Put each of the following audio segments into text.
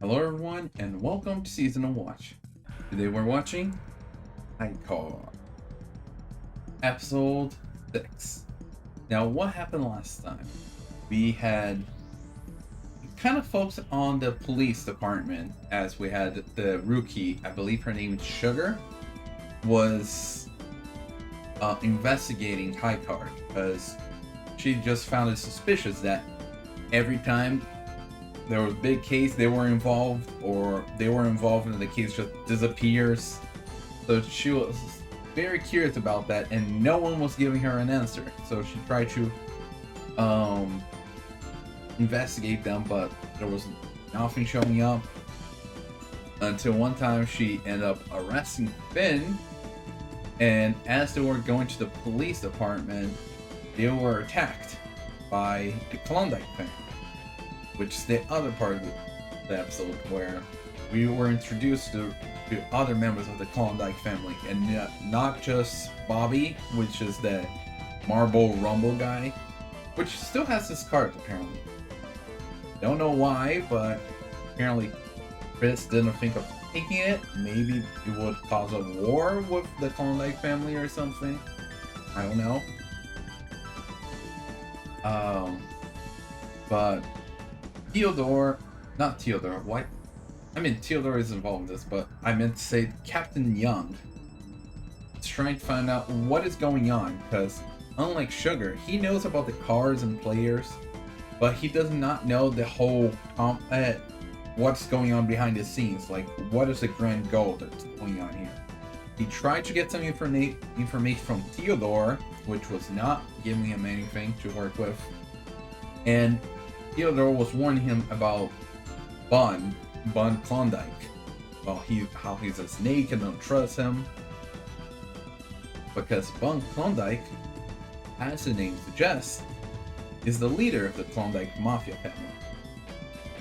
Hello everyone and welcome to Season of Watch. Today we're watching Icon, episode 6. Now what happened last time? We had kind of focused on the police department as we had the rookie, I believe her name is Sugar, was investigating High Card because she just found it suspicious that every time there was a big case they were involved, or they were involved and the case just disappears. So she was very curious about that, and no one was giving her an answer. So she tried to investigate them, but there was nothing showing up. Until one time she ended up arresting Finn, and as they were going to the police department, they were attacked by the Klondike family, which is the other part of the episode where we were introduced to other members of the Klondike family, and not just Bobby, which is the Marble Rumble guy, which still has his card apparently. Don't know why, but apparently Chris didn't think of taking it. Maybe it would cause a war with the Klondike family or something. I don't know. But not Theodore, what? I mean, Theodore is involved in this, but I meant to say Captain Young is trying to find out what is going on, because unlike Sugar, he knows about the cars and players, but he does not know the whole what's going on behind the scenes, like what is the grand goal that's going on here. He tried to get some information from Theodore, which was not giving him anything to work with, and Theodore was warning him about Bun Klondike. Well, how he's a snake and don't trust him. Because Bun Klondike, as the name suggests, is the leader of the Klondike Mafia family.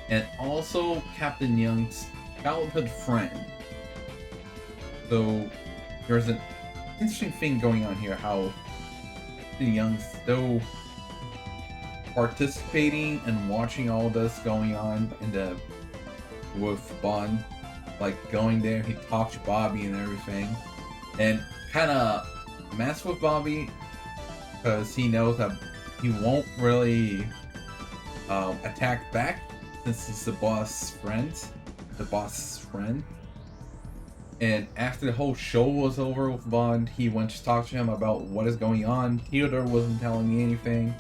And also Captain Young's childhood friend. So there's an interesting thing going on here, how Captain Young's so participating and watching all this going on with Bond, like going there, he talked to Bobby and everything, and kind of mess with Bobby because he knows that he won't really attack back since he's the boss's friend. And after the whole show was over with Bond, he went to talk to him about what is going on. Theodore wasn't telling me anything.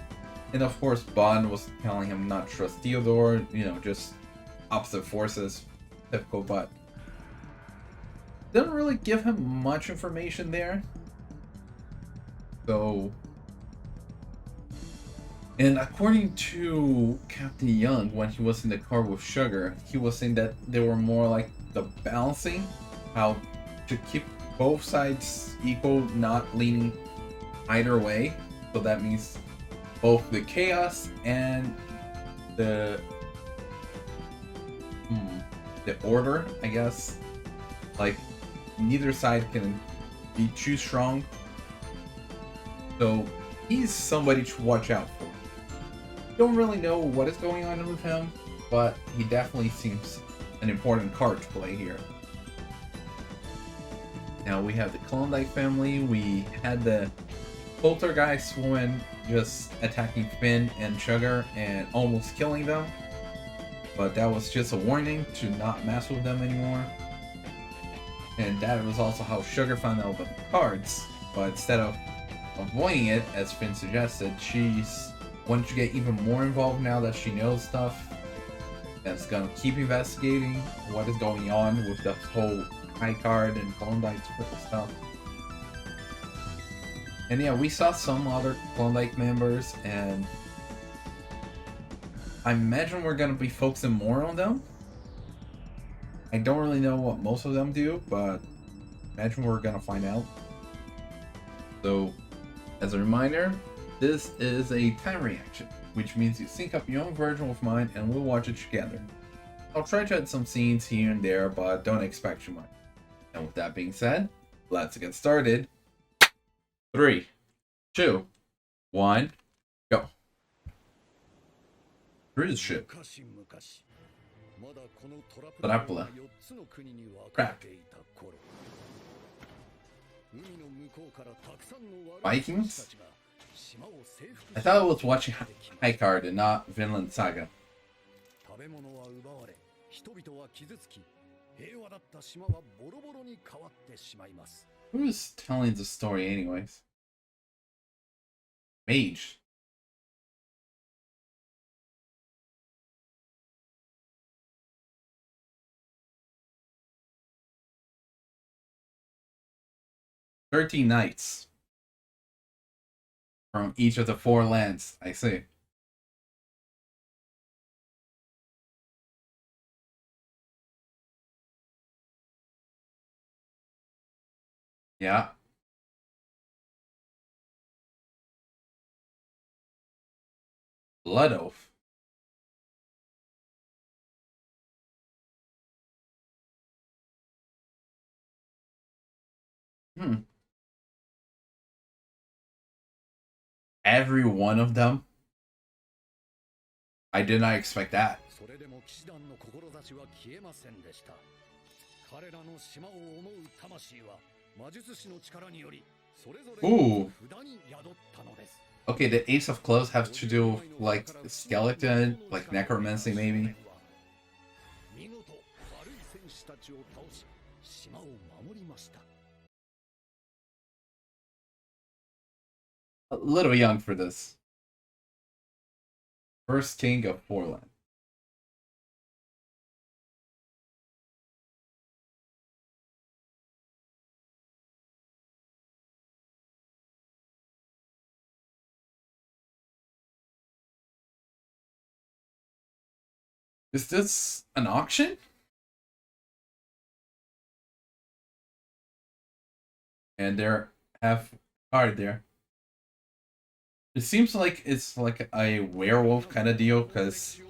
And of course, Bond was telling him not to trust Theodore, just opposite forces, typical, but didn't really give him much information there. So, and according to Captain Young, when he was in the car with Sugar, he was saying that they were more like the balancing, how to keep both sides equal, not leaning either way. So that means both the chaos and the order, I guess. Like, neither side can be too strong. So he's somebody to watch out for. Don't really know what is going on with him, but he definitely seems an important card to play here. Now we have the Klondike family. We had the poltergeist woman just attacking Finn and Sugar and almost killing them, but that was just a warning to not mess with them anymore. And that was also how Sugar found out about the cards, but instead of avoiding it, as Finn suggested, she's wanted to get even more involved now that she knows stuff. That's gonna keep investigating what is going on with the whole High Card and Klondike stuff. And yeah, we saw some other Klondike members, and I imagine we're gonna be focusing more on them. I don't really know what most of them do, but I imagine we're gonna find out. So, as a reminder, this is a time reaction, which means you sync up your own version with mine and we'll watch it together. I'll try to add some scenes here and there, but don't expect too much. And with that being said, let's get started. 3, 2, 1, go. Through the ship. Trapla. Crap. Vikings? I thought I was watching High Card and not Vinland Saga. Who's telling the story anyways? Mage. "13 Knights from each of the 4 lands." I see. Yeah. Blood Oath. Hmm. Every one of them? I did not expect that. Ooh. Okay, the Ace of Clubs have to do with, like, skeleton, like necromancy maybe. A little young for this. First king of Portland. Is this an auction? And there have card there. It seems like it's like a werewolf kind of deal, because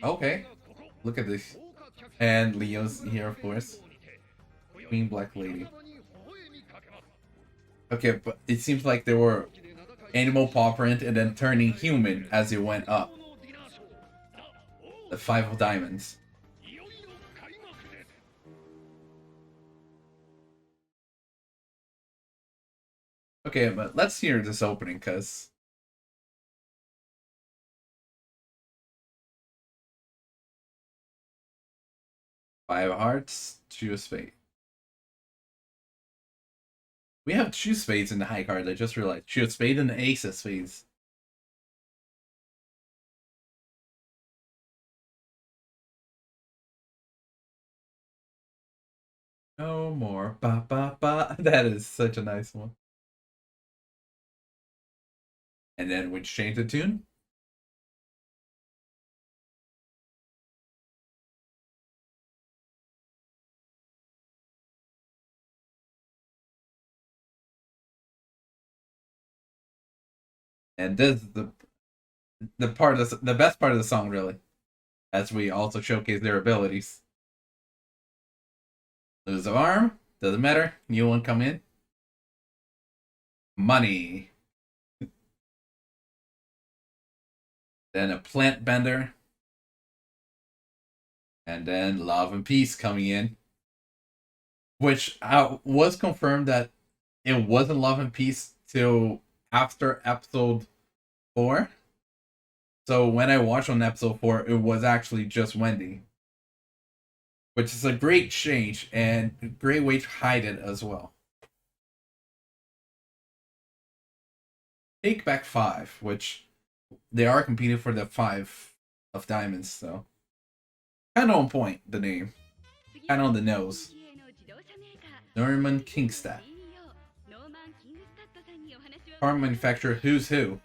okay, look at this. And Leo's here, of course. Queen Black Lady. Okay, but it seems like they were animal paw print and then turning human as it went up. The 5 of diamonds. Okay, but let's hear this opening, because 5 of hearts, 2 of spades. We have 2 spades in the high card, I just realized. 2 of spades and the ace of spades. No more. Ba ba ba. That is such a nice one. And then we change the tune. And this is the part of the best part of the song, really, as we also showcase their abilities. Lose an arm, doesn't matter. New one come in. Money. Then a plant bender. And then Love and Peace coming in. Which was confirmed that it wasn't Love and Peace till after episode 4. So when I watched on episode 4, it was actually just Wendy. Which is a great change and a great way to hide it as well. Take Back 5, which they are competing for the 5 of diamonds, so kind of on point, the name. Kind of on the nose. Norman Kingstad. Car manufacturer Who's Who.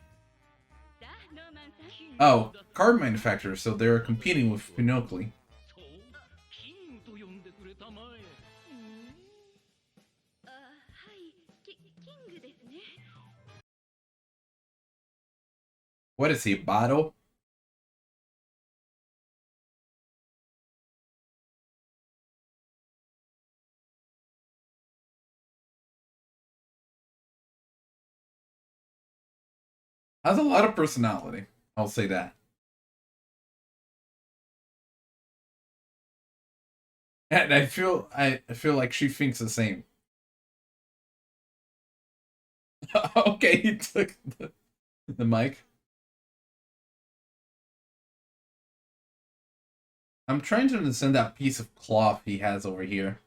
Oh, card manufacturer, so they're competing with Pinocchio. What is he, Bottle? Has a lot of personality. I'll say that. And I feel like she thinks the same. Okay, he took the mic. I'm trying to understand that piece of cloth he has over here.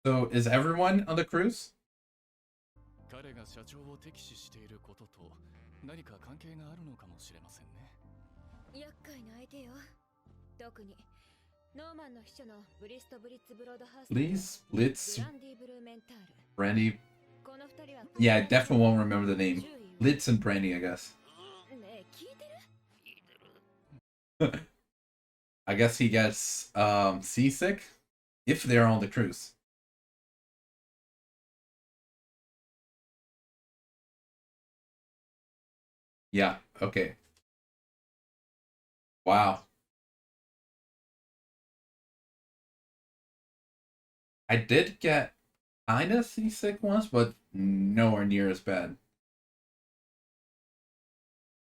So is everyone on the cruise? 彼が社長を敵視していることと何か関係があるのかもしれませんね。厄介な相手よ。特にノーマンの秘書のブリスト・ブリッツ・ブロードハーストと Please, Blitz, ブランディ・ブルーメンタール。 Brandy. この二人は Yeah, I definitely won't remember the name. Blitz and Brandy, I guess. ねえ、聞いてる？ I guess he gets seasick if they're on the cruise. Yeah, okay. Wow. I did get kinda seasick once, but nowhere near as bad.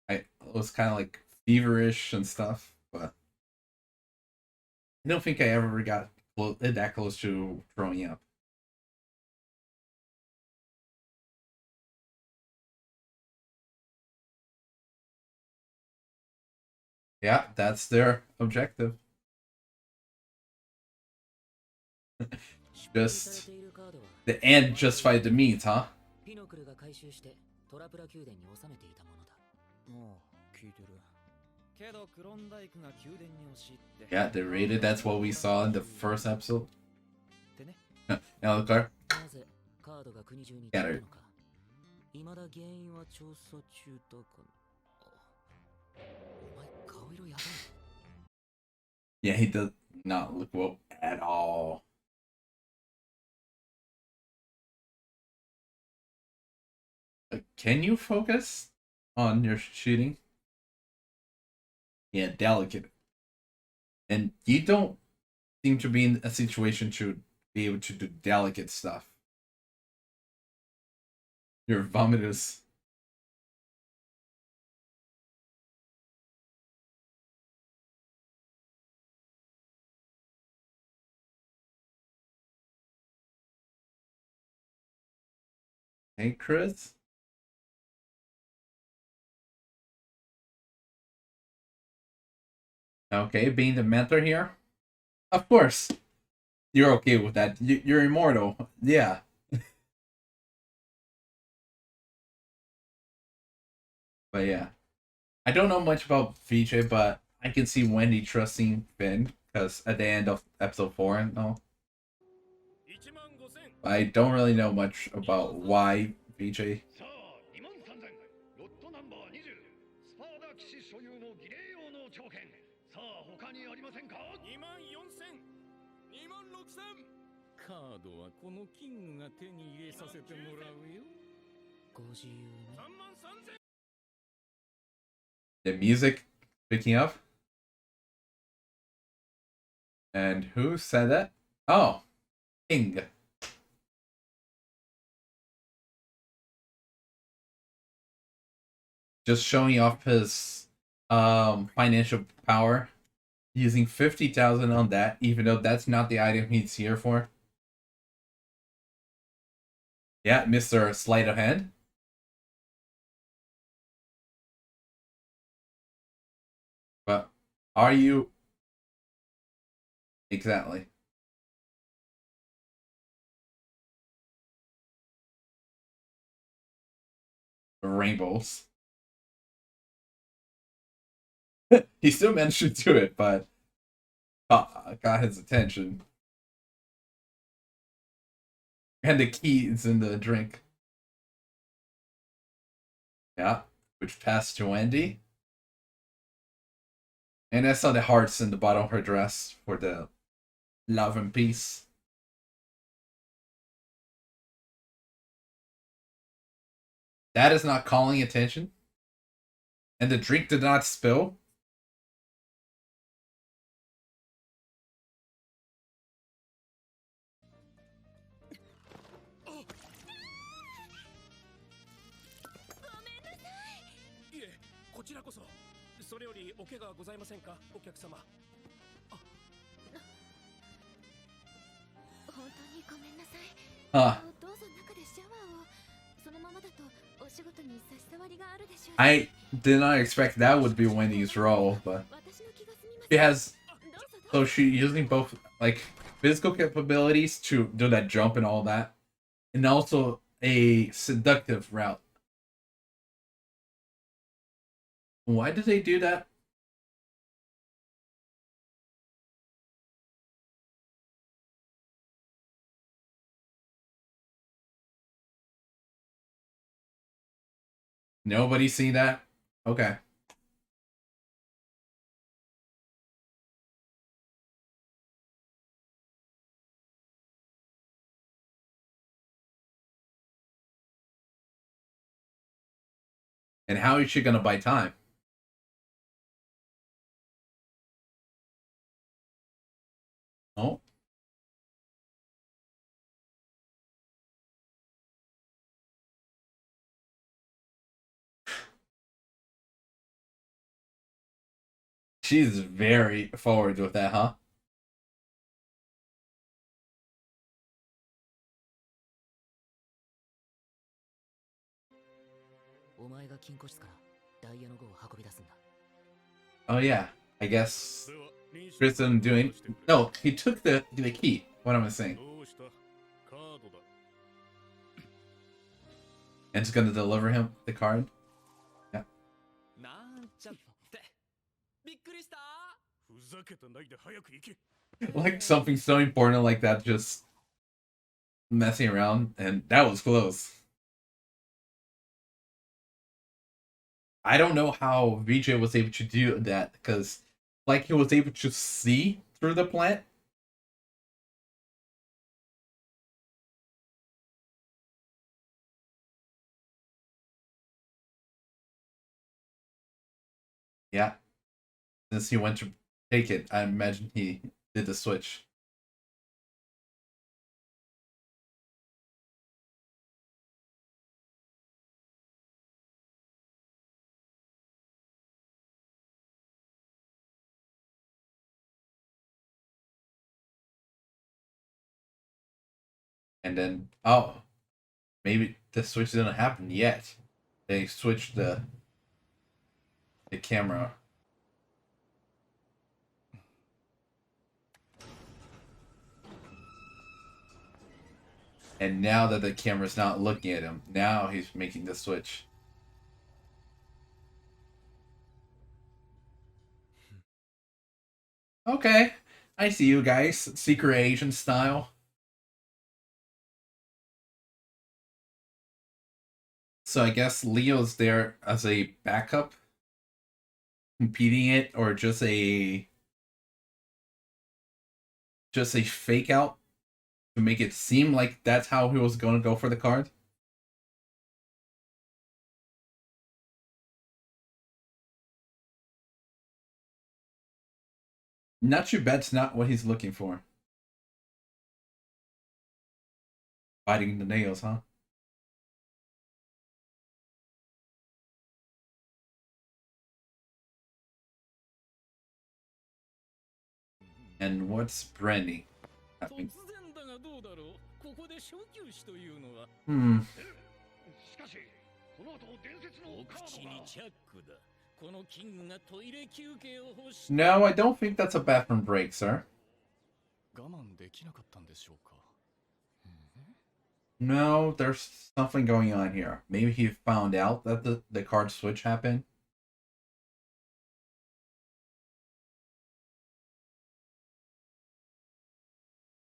I was kind of like feverish and stuff, but I don't think I ever got that close to throwing up. Yeah, that's their objective. Just the end justified the means, huh? ピノクルが回収してトラプラ宮殿に収めていたものだ。ああ、聞いてる。けどクロンダイクが宮殿に押し入って。Yeah, they raided. That's what we saw in the first episode. ってね。Now the car. なぜカードが国中に散ったのか。未だ原因は調査中だかな。お前顔色やばい。Yeah, he does not look well at all. Can you focus on your shooting? Yeah, delicate. And you don't seem to be in a situation to be able to do delicate stuff. Your vomitous. Hey, Chris. Okay, being the mentor here. Of course. You're okay with that. You're immortal. Yeah. But yeah. I don't know much about VJ, but I can see Wendy trusting Finn because at the end of episode 4, no. I don't really know much about why VJ. The music picking up. And who said that? Oh, King. Just showing off his financial power, using 50,000 on that, even though that's not the item he's here for. Yeah, Mr. Sleight of Hand. But are you exactly? Rainbows. He still managed to do it, but got his attention. And the keys in the drink. Yeah, which passed to Wendy. And I saw the hearts in the bottom of her dress for the love and peace. That is not calling attention. And the drink did not spill. こそ。それよりお怪我はございませんか、お客様。本当にごめんなさい。 Huh. どうぞ中でシャワーを。そのままだとお仕事に差し障りがあるでしょうし。 I did not expect that would be Wendy's role, but 私の気が済みま she せん。 has どうぞどう so ぞ。 she using both like physical capabilities to do that jump and all that, and also a seductive route. Why did they do that? Nobody seen that? Okay. And how is she gonna buy time? Oh. She's very forward with that, huh? お前が金庫室からダイヤの5を運び出すんだ。 Oh yeah. I guess では、認識 Tristan doing してくれ。 no, he took the key. What am I saying? どうした？カードだ。 And it's gonna deliver him the card? なんちゃってびっくりした。ふざけたないで早く行け。 Like something so important like that just messing around, and that was close. I don't know how VJ was able to do that because, like, he was able to see through the plant. Yeah, since he went to take it, I imagine he did the switch. And then, oh, maybe the switch didn't happen yet. They switched the camera. And now that the camera's not looking at him, now he's making the switch. Okay, I see you guys. Secret agent style. So I guess Leo's there as a backup, competing it, or just a fake out to make it seem like that's how he was going to go for the card. Not your bet's not what he's looking for. Biting the nails, huh? And what's Brandy? 突然だがどうだろう。ここで小休止というのは。 Hmm. しかし、この後伝説のお口にチャックだ。このキングがトイレ休憩を欲し。 No, I don't think that's a bathroom break, sir. 我慢できなかったんでしょうか。 No, there's something going on here. Maybe he found out that the card switch happened.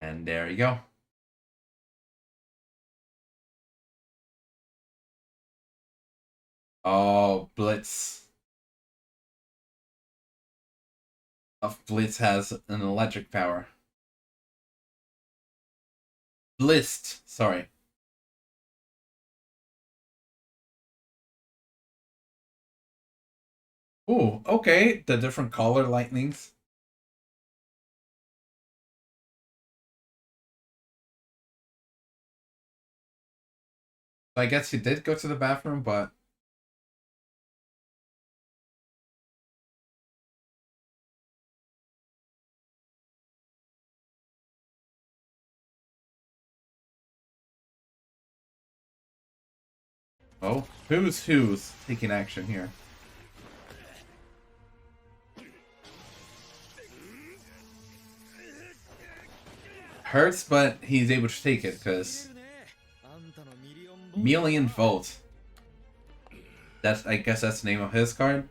And there you go. Oh, Blitz. Blitz has an electric power. Blist, sorry. Ooh, okay. The different color lightnings. I guess he did go to the bathroom, but Oh, who's taking action here? Hurts, but he's able to take it because million volt. I guess that's the name of his card.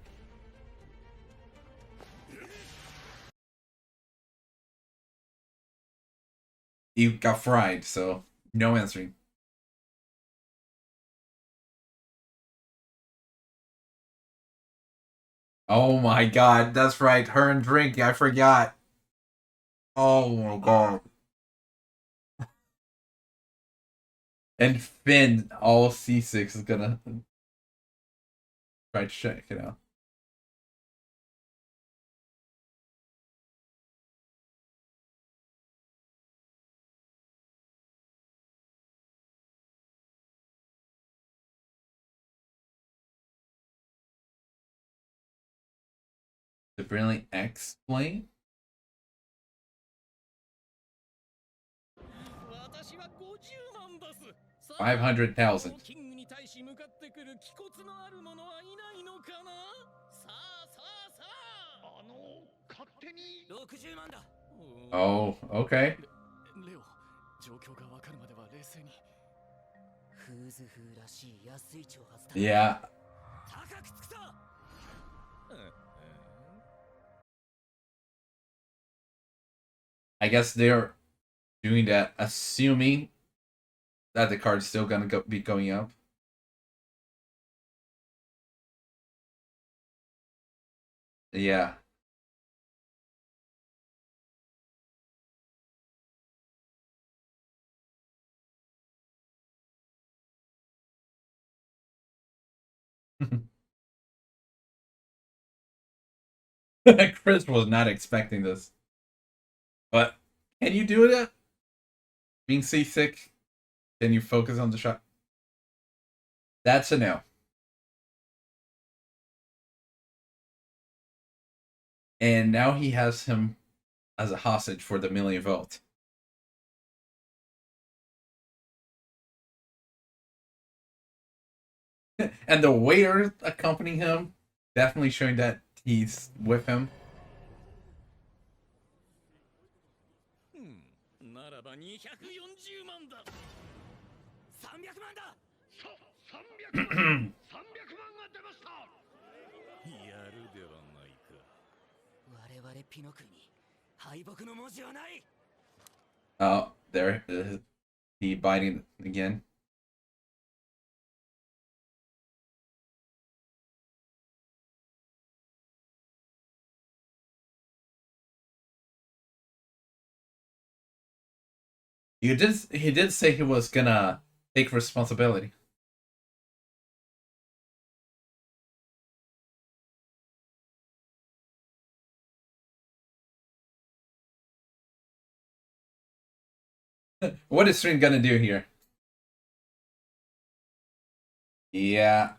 You got fried, so no answering. Oh my god, that's right. Her and drink, I forgot. Oh my god. And Finn, all C6 is gonna try to check it out. To brilliantly explain. 私は50万出す。さあ 500,000. キングに対し向かってくる気骨のある者はいないのかな。さあさあさあ。勝手に60万だ。Oh, okay. レオ、状況がわかるまでは冷静に。フーズ風らしい安い挑発だ。 Yeah. 高くつくぞ。I guess they're doing that, assuming that the card's still gonna be going up. Yeah. Chris was not expecting this. But can you do it? Being seasick? Can you focus on the shot? That's a no. And now he has him as a hostage for the million volt. And the waiter accompanying him, definitely showing that he's with him. ならば240万だ。300万だ。300万。300万が出ました。やるではないか。我々ピノ君に敗北の文字はない。 Oh, there. He biting again. He did say he was gonna take responsibility. What is String gonna do here? Yeah.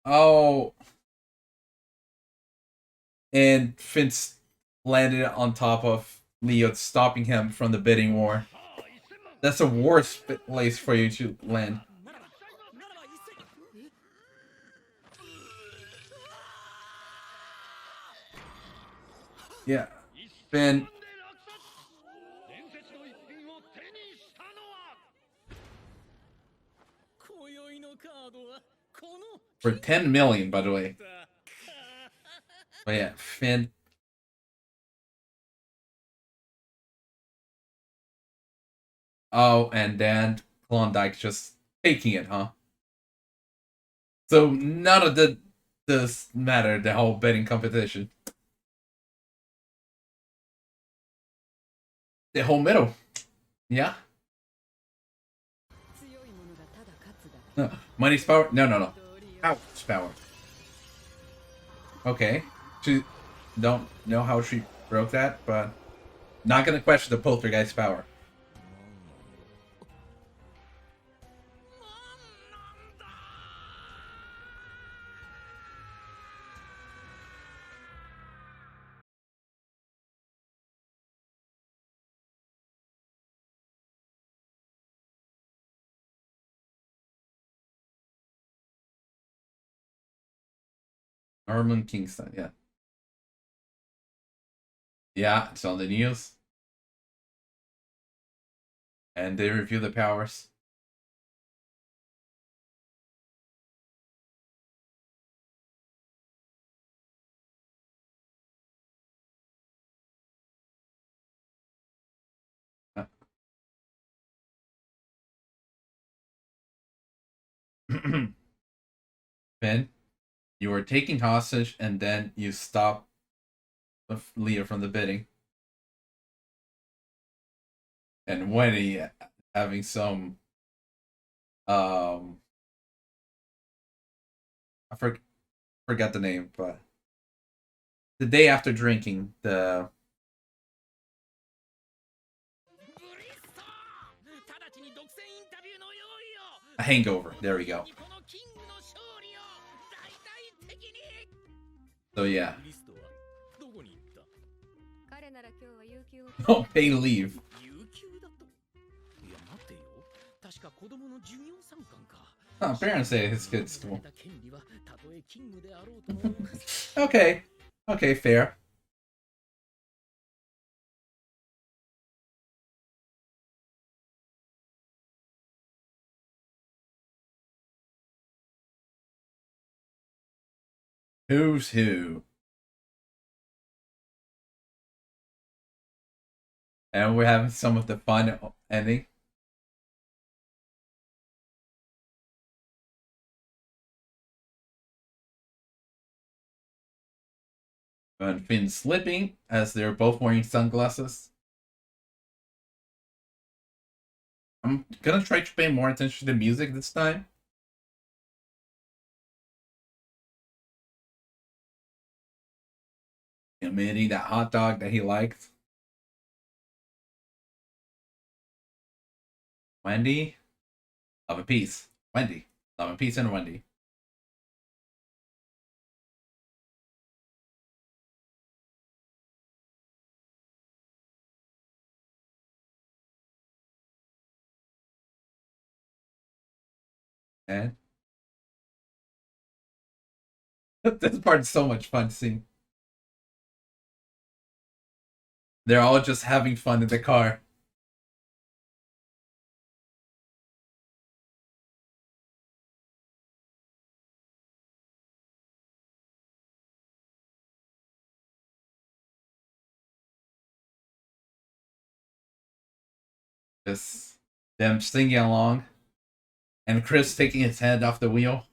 Oh. And Finch landed on top of Leo, stopping him from the bidding war. That's the worst place for you to land. Yeah. Finn. For 10 million, by the way. But yeah, Finn. Oh, and then Klondike just taking it, huh? So none of this mattered, the whole betting competition. The whole middle. Yeah. No, money's power? No. Ouch power. Okay. She don't know how she broke that, but not gonna question the poltergeist power. Norman Kingston, yeah. Yeah, it's on the news. And they review the powers. Finn, you were taken hostage and then you stop Leah from the bidding. And Wendy having some I forgot the name, but the day after drinking the ブリストー直ちに独占インタビューの用意を a hangover. There we go. このキングの勝利を大々的に So yeah, ブリストはどこに行った彼なら今日は有給を don't pay leave. 有給だといや待てよ確か子供の授業参観か Oh, parents say his kid's school. 権利はたとえキングであろうとも Okay, okay, fair. Who's who? And we're having some of the fun ending. And Finn slipping as they're both wearing sunglasses. I'm gonna try to pay more attention to the music this time. Him eating that hot dog that he liked. Wendy, love and peace. Wendy, love and peace, and Wendy. And this part is so much fun to see. They're all just having fun in the car. Just them singing along. And Chris taking his hand off the wheel.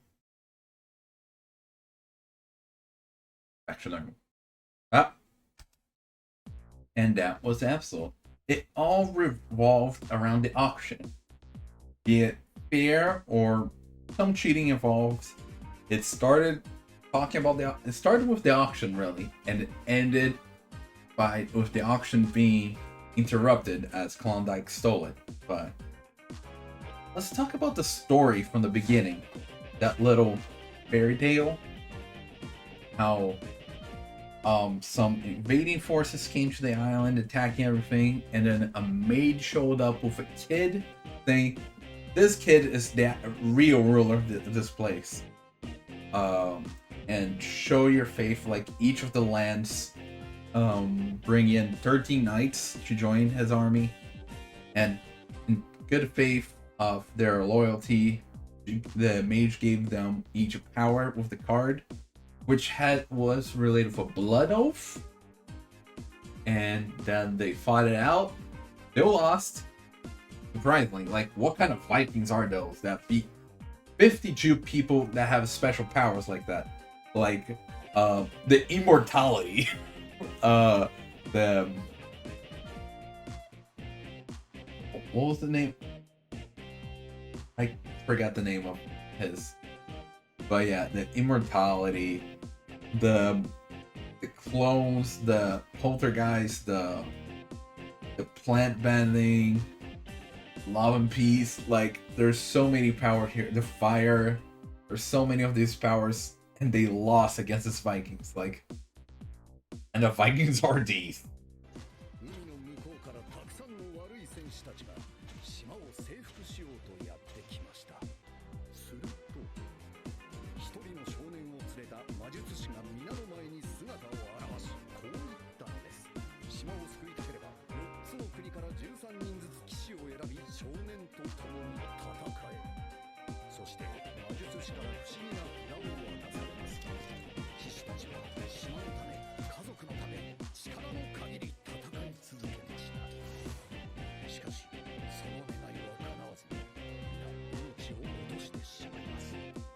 Actually, ah. And that was Absol. It all revolved around the auction. Be it fair or some cheating involved. It started talking about it started with the auction really, and it ended with the auction being interrupted as Klondike stole it. But let's talk about the story from the beginning. That little fairy tale. How some invading forces came to the island, attacking everything, and then a maid showed up with a kid saying, "This kid is the real ruler of this place." And show your faith, like each of the lands bring in 13 knights to join his army, and in good faith of their loyalty, the mage gave them each a power with the card, which was related for blood oath, and then they fought it out. They lost. Surprisingly, like what kind of Vikings are those that beat 52 people that have special powers like that? Like the immortality. The what was the name? I forgot the name of his. But yeah, the immortality, the clones, the poltergeist, the plant bending, love and peace. Like there's so many powers here. The fire, there's so many of these powers, and they lost against the Vikings. Like, and the Vikings are deep. 海の向こうからたくさんの悪い戦士たちが島を征服しようとやってきました。すると一人の少年を連れた魔術師が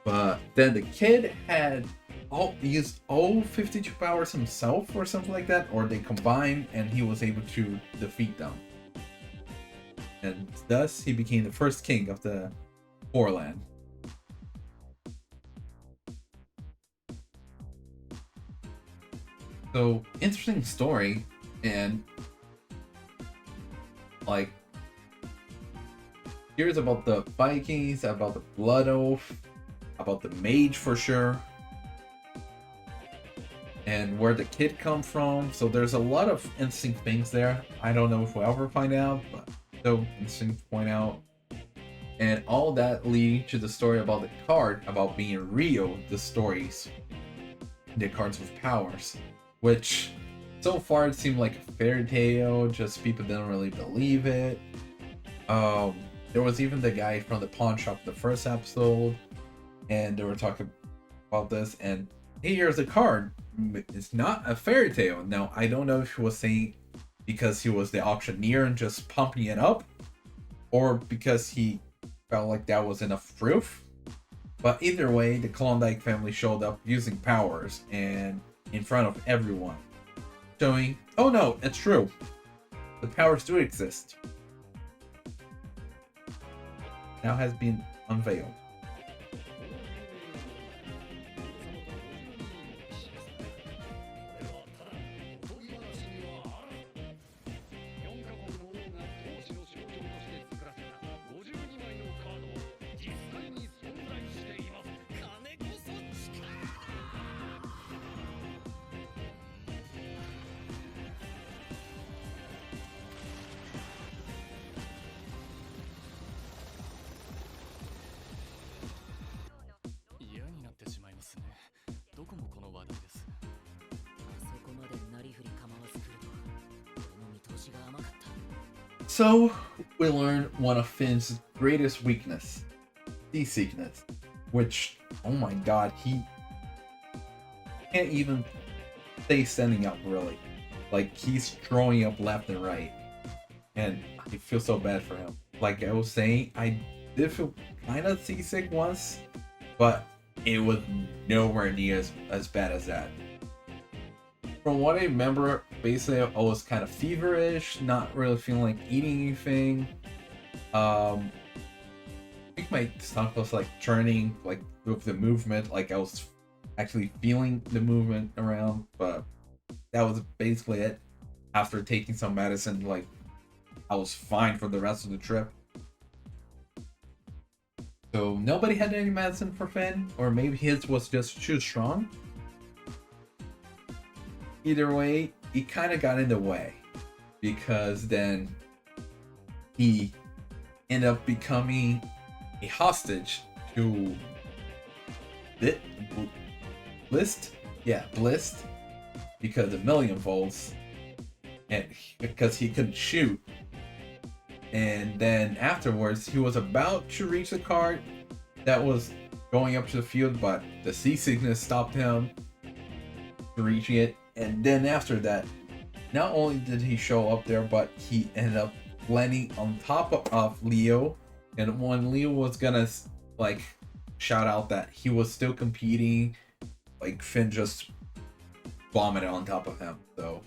But then the kid had used all 52 powers himself or something like that, or they combined and he was able to defeat them. And thus he became the first king of the Foreland. So, interesting story, and like, here's about the Vikings, about the Blood Oath, about the Mage for sure, and where the kid come from. So there's a lot of interesting things there. I don't know if we'll ever find out, but so interesting to point out. And all that lead to the story about the card, about being Rio, the stories, the cards with powers, which so far it seemed like a fairy tale, just people didn't really believe it. There was even the guy from the pawn shop the first episode, and they were talking about this, and hey, here's a card. It's not a fairy tale. Now, I don't know if he was saying because he was the auctioneer and just pumping it up, or because he felt like that was enough proof. But either way, the Klondike family showed up using powers and in front of everyone, showing, oh no, it's true. The powers do exist. Now has been unveiled. So, we learned one of Finn's greatest weakness, seasickness, which, oh my god, he can't even stay standing up, really. Like, he's throwing up left and right, and I feel so bad for him. Like I was saying, I did feel kind of seasick once, but it was nowhere near as bad as that. From what I remember, basically I was kind of feverish, not really feeling like eating anything. I think my stomach was like turning, like with the movement, like I was actually feeling the movement around, but that was basically it. After taking some medicine, like I was fine for the rest of the trip. So nobody had any medicine for Finn, or maybe his was just too strong. Either way, he kind of got in the way, because then he ended up becoming a hostage to Blist, because of Million Volts, and because he couldn't shoot. And then afterwards, he was about to reach the cart that was going up to the field, but the seasickness stopped him from reaching it. And then after that, not only did he show up there, but he ended up landing on top of Leo. And when Leo was gonna like shout out that he was still competing, like Finn just vomited on top of him. So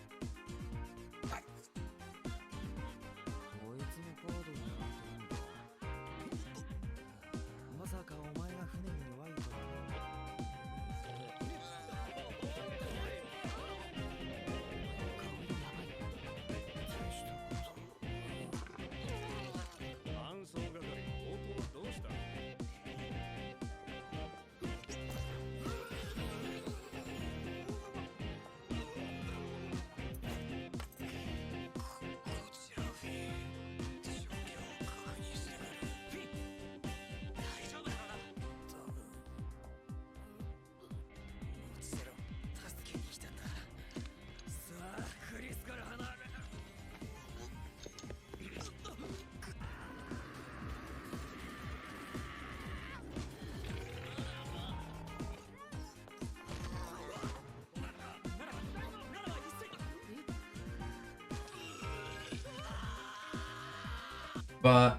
but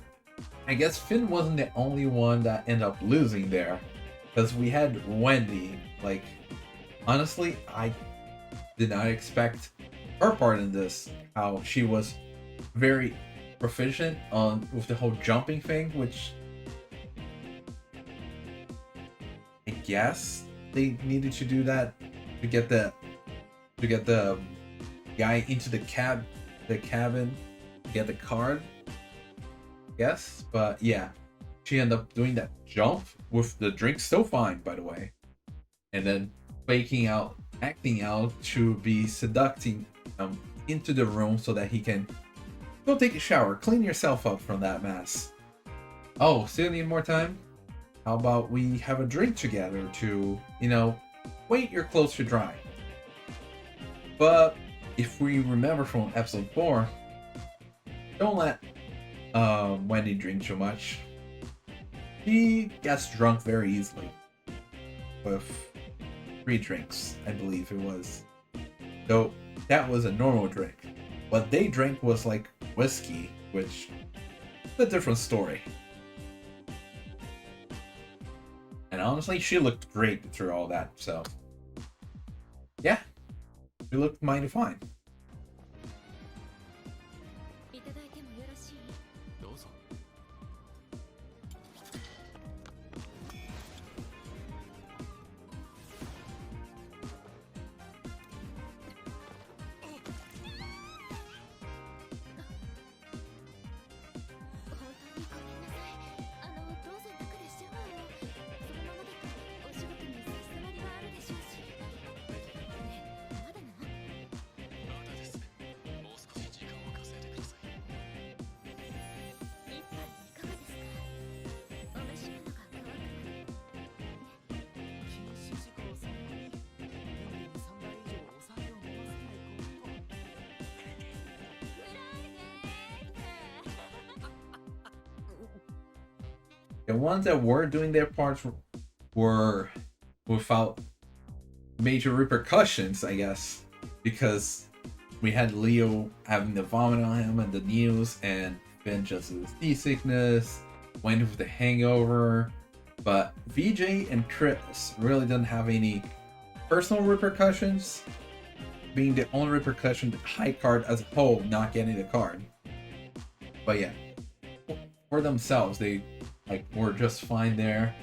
I guess Finn wasn't the only one that ended up losing there. because we had Wendy. Like, honestly, I did not expect her part in this. How she was very proficient on with the whole jumping thing, which I guess they needed to do that to get the guy into the cabin, get the card. Yes, but yeah, she ended up doing that jump with the drink still fine, by the way, and then acting out to be seducing into the room so that he can go take a shower, clean yourself up from that mess. Oh, still need more time? How about we have a drink together to, wait your clothes to dry. But if we remember from episode 4, don't let Wendy drink too much. She gets drunk very easily with 3 drinks, I believe it was. Though that was a normal drink. What they drank was like whiskey, which is a different story. And honestly, she looked great through all that, so yeah, she looked mighty fine. いただいてもよろしい？どうぞ。本当にごめんなさい。どうぞ中でシャワーを。そのままだとお仕事に差し迫りはあるでしょうし。ねえ、まだなの？まだです。もう少し時間を稼いでください。一杯いかがですか？お召し物が乾くまで。禁止事項3に年に3杯以上お酒を飲ませないこと。The ones that were doing their parts were without major repercussions, I guess, because we had Leo having the vomit on him and the news, and Ben just with seasickness, went with the hangover. But VJ and Chris really didn't have any personal repercussions, being the only repercussion the high card as a whole not getting the card. But yeah, for themselves, they were just fine there.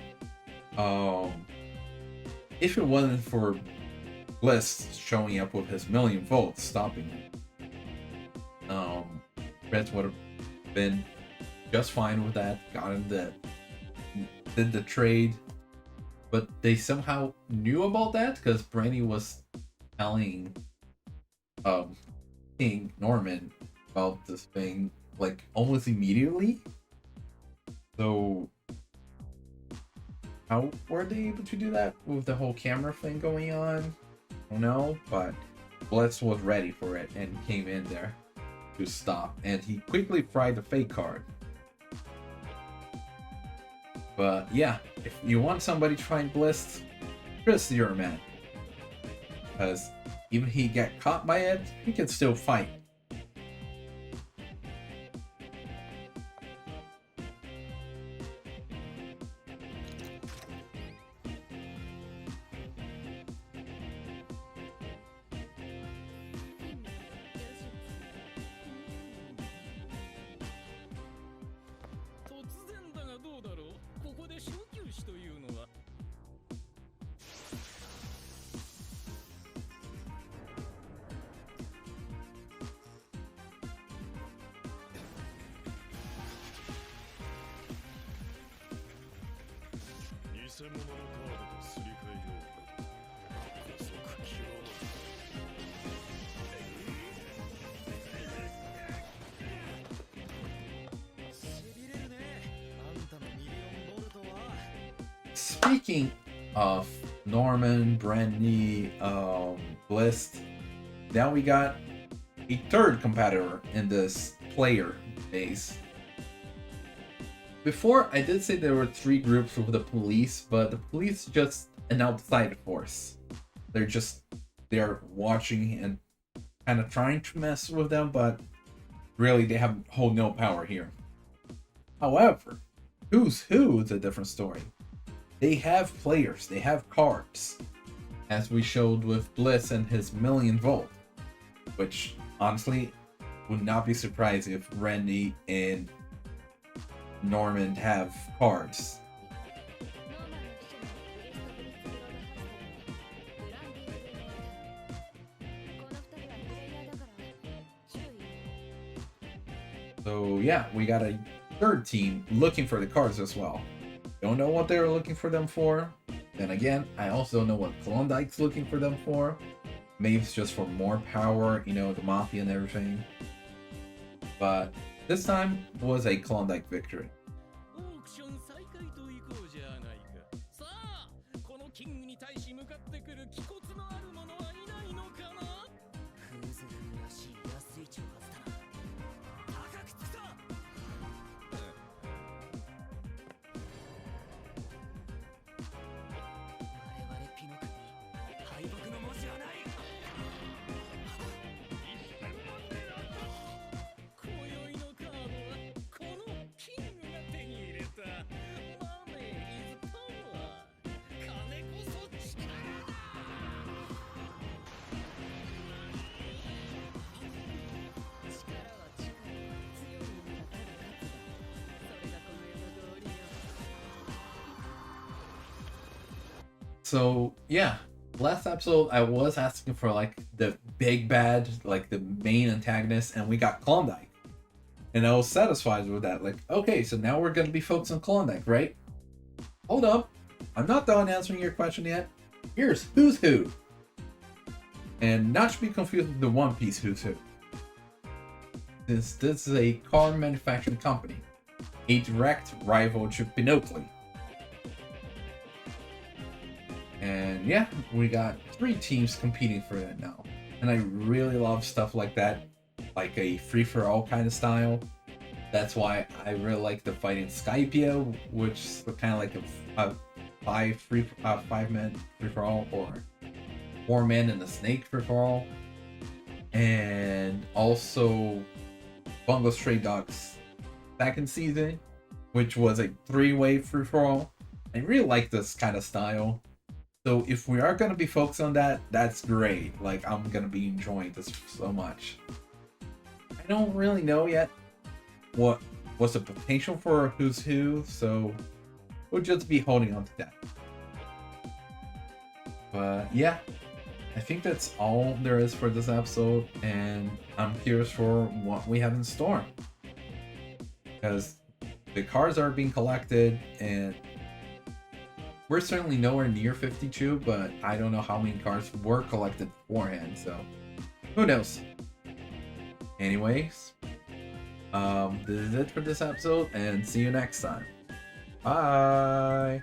If it wasn't for Bliss showing up with his 1,000,000 volts stopping him, Chris would have been just fine with that. Got him did the trade, but they somehow knew about that because Brandy was telling King Norman about this thing like almost immediately. So how were they able to do that with the whole camera thing going on? I don't know, but Blitz was ready for it and came in there to stop, and he quickly fried the fake card. But yeah, if you want somebody to find Bliss, Chris is your man. Because even he get caught by it, he can still fight. Speaking of Norman, Brandy, Bliss, now we got a third competitor in this player base. Before, I did say there were 3 groups with the police, but the police are just an outside force. They're watching and kind of trying to mess with them, but really they hold no power here. However, who's who is a different story. they have players, they have cards, as we showed with Bliss and his million volt, which honestly would not be surprised if Randy and Norman have cards. ノーマンの秘書のウエストブリッツブロードハウスでブランディングでね、この二人はプレイヤーだから注意。 So yeah, we got a third team looking for the cards as well. Don't know what they're looking for them for. Then again, I also don't know what Klondike's looking for them for. Maybe it's just for more power, you know, the Mafia and everything. But this time was a Klondike victory. オークション再開といこうじゃないか。さあ、このキングに対し向かってくる気骨のある者はいないのかな。フーズフーらしい安い挑発だな。高くつくぞ。我々ピノ君に敗北の文字はない。今宵のカードはこのキングが手に入れた。マネーイズパワー。金こそ力だ。力は力、強い者がただ勝つだ。それがこの世の道理よ。 So yeah, last episode I was asking for like the big bad, like the main antagonist, and we got Klondike. And I was satisfied with that. Like, okay, so now we're gonna be focused on Klondike, right? Hold up. I'm not done answering your question yet. Here's Who's Who. And not to be confused with the One Piece Who's Who. This is a car manufacturing company, a direct rival to Pinocchio. And yeah, we got 3 teams competing for that now. And I really love stuff like that, like a free-for-all kind of style. That's why I really like the fight in Skypia, which is kind of like a 5-man free-for-all, or 4-man and a snake free-for-all. And also Bungo Stray Dogs second season, which was a 3-way free-for-all. I really like this kind of style. So if we are going to be focused on that, that's great. Like, I'm going to be enjoying this so much. I don't really know yet what's the potential for Who's Who, so we'll just be holding on to that. But yeah, I think that's all there is for this episode, and I'm curious for what we have in store. Because the cards are being collected, and we're certainly nowhere near 52, but I don't know how many cards were collected beforehand, so who knows. Anyways, this is it for this episode, and see you next time. Bye!